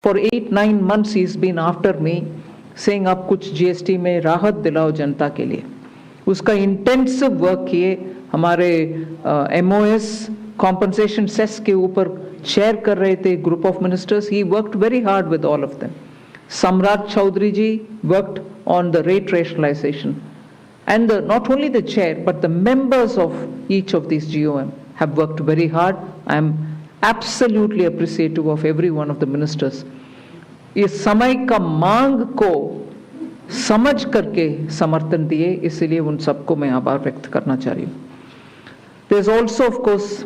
For 8-9 months he's been after me saying आप कुछ GST में राहत दिलाओ जनता के लिए. उसका इंटेंसिव वर्क किए हमारे MOS कॉम्पनसेशन सेस के ऊपर चेयर कर रहे थे group of ministers. He worked very hard with all of them. Samrat Choudhary ji worked on the rate rationalisation and not only the chair but the members of each of these GOM have worked very hard. I am absolutely appreciative of every one of the ministers. इस समय का मांग को समझ करके समर्थन दिए, इसलिए उन सबको मैं आभार व्यक्त करना चाह रही हूँ. There is also of course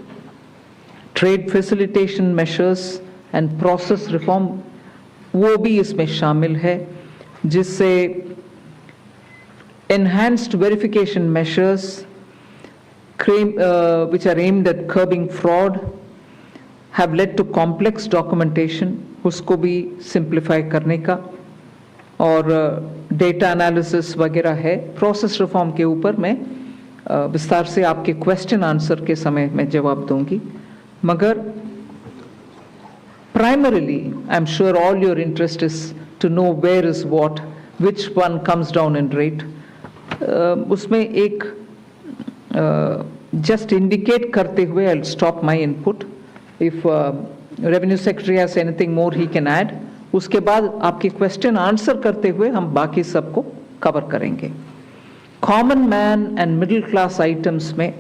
trade facilitation measures and process reform, वो भी इसमें शामिल है, जिससे enhanced verification measures which are aimed at curbing fraud have led to complex documentation, उसको भी simplify करने का, और data analysis वगैरह है. Process reform के ऊपर मैं विस्तार से आपके question answer के समय में जवाब दूंगी. मगर primarily I'm sure all your interest is to know where is what, which one comes down in rate. उसमें एक just indicate करते हुए I'll stop my input. If Revenue Secretary has anything more he can add. उसके बाद आपके question answer करते हुए हम बाकी सबको cover करेंगे. Common man and middle class items में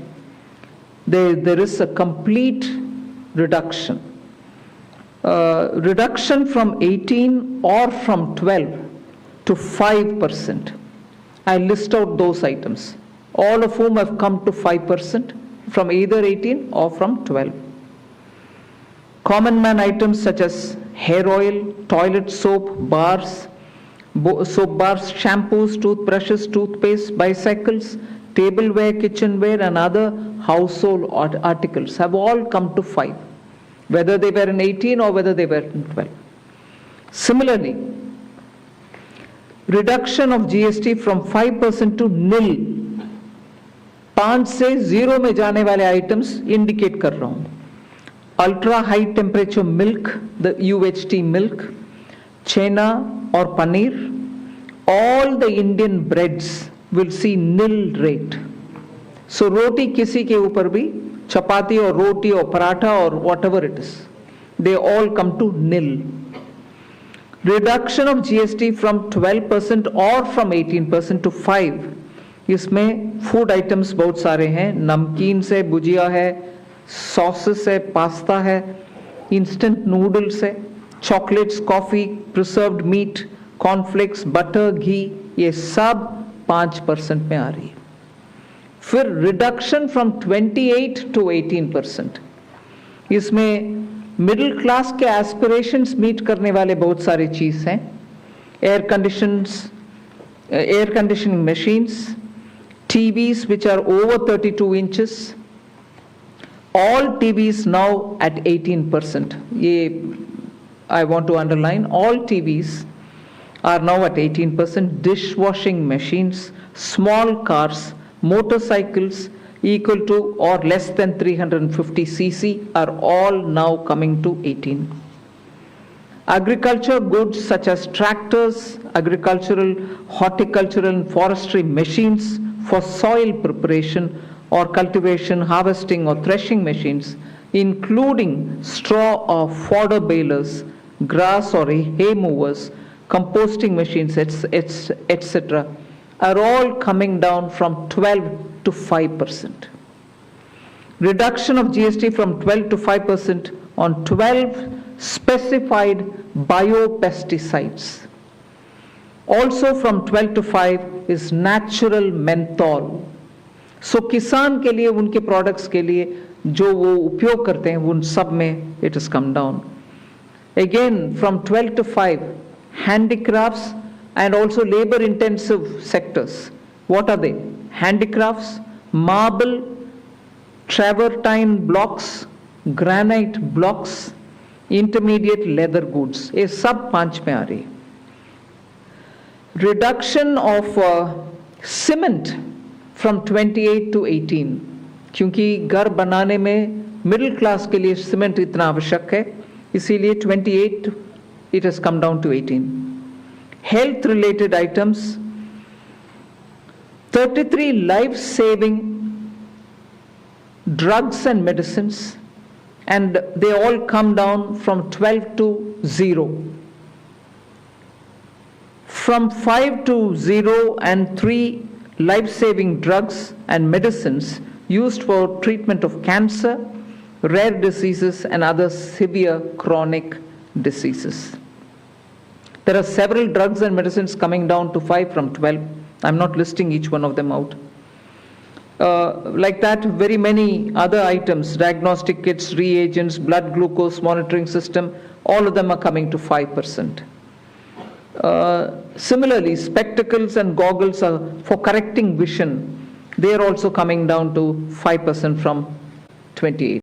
there is a complete reduction. Reduction from 18 or from 12 to 5%. I list out those items, all of whom have come to 5% from either 18 or from 12. Common man items such as hair oil, toilet soap, bars, soap bars, shampoos, toothbrushes, toothpaste, bicycles, tableware, kitchenware and other household articles have all come to 5, whether they were in 18 or whether they were in 12. Similarly, reduction of GST from 5% to nil, 5 से 0 में जाने वाले items indicate कर रहा हूँ. Ultra high temperature milk, the UHT milk, chena और paneer, all the Indian breads will see nil rate. So roti किसी के ऊपर भी, chapati और roti और paratha or whatever it is, they all come to nil. Reduction of GST from 12% or from 18% to 5. इसमें food items बहुत सारे हैं. नमकीन से भुजिया है, sauces है, pasta है, instant noodles है, chocolates, coffee, preserved meat, cornflakes, butter, ghee, ये सब 5% में आ रही है. फिर reduction from 28 to 18%. इसमें मिडिल क्लास के एस्पिरेशंस मीट करने वाले बहुत सारे चीज हैं. Air conditioning machines, TVs which are over 32 inches, all TVs now at 18%. ये I want to underline, all TVs are now at 18%. Dishwashing machines, small cars, motorcycles equal to or less than 350 cc are all now coming to 18. Agriculture goods such as tractors, agricultural, horticultural and forestry machines for soil preparation or cultivation, harvesting or threshing machines, including straw or fodder balers, grass or hay movers, composting machines, etc., are all coming down from 12 to 5%. Reduction of GST from 12 to 5% on 12 specified biopesticides. Also from 12 to 5 is natural menthol. So किसान के लिए उनके products के लिए जो वो उपयोग करते हैं उन सब में it has come down. Again from 12 to 5, handicrafts and also labor intensive sectors. What are they? Handicrafts, marble, travertine blocks, granite blocks, intermediate leather goods. ये सब 5 में आ रही है. Reduction of cement from 28 to 18, क्योंकि घर बनाने में मिडिल क्लास के लिए सीमेंट इतना आवश्यक है, इसीलिए 28 it has come down to 18. Health-related items, 33 life-saving drugs and medicines, and they all come down from 12 to 0. From 5 to 0 and 3 life-saving drugs and medicines used for treatment of cancer, rare diseases, and other severe chronic diseases. There are several drugs and medicines coming down to 5 from 12. I'm not listing each one of them out. Like that, very many other items, diagnostic kits, reagents, blood glucose monitoring system, all of them are coming to 5%. Similarly, spectacles and goggles are for correcting vision. They are also coming down to 5% from 28.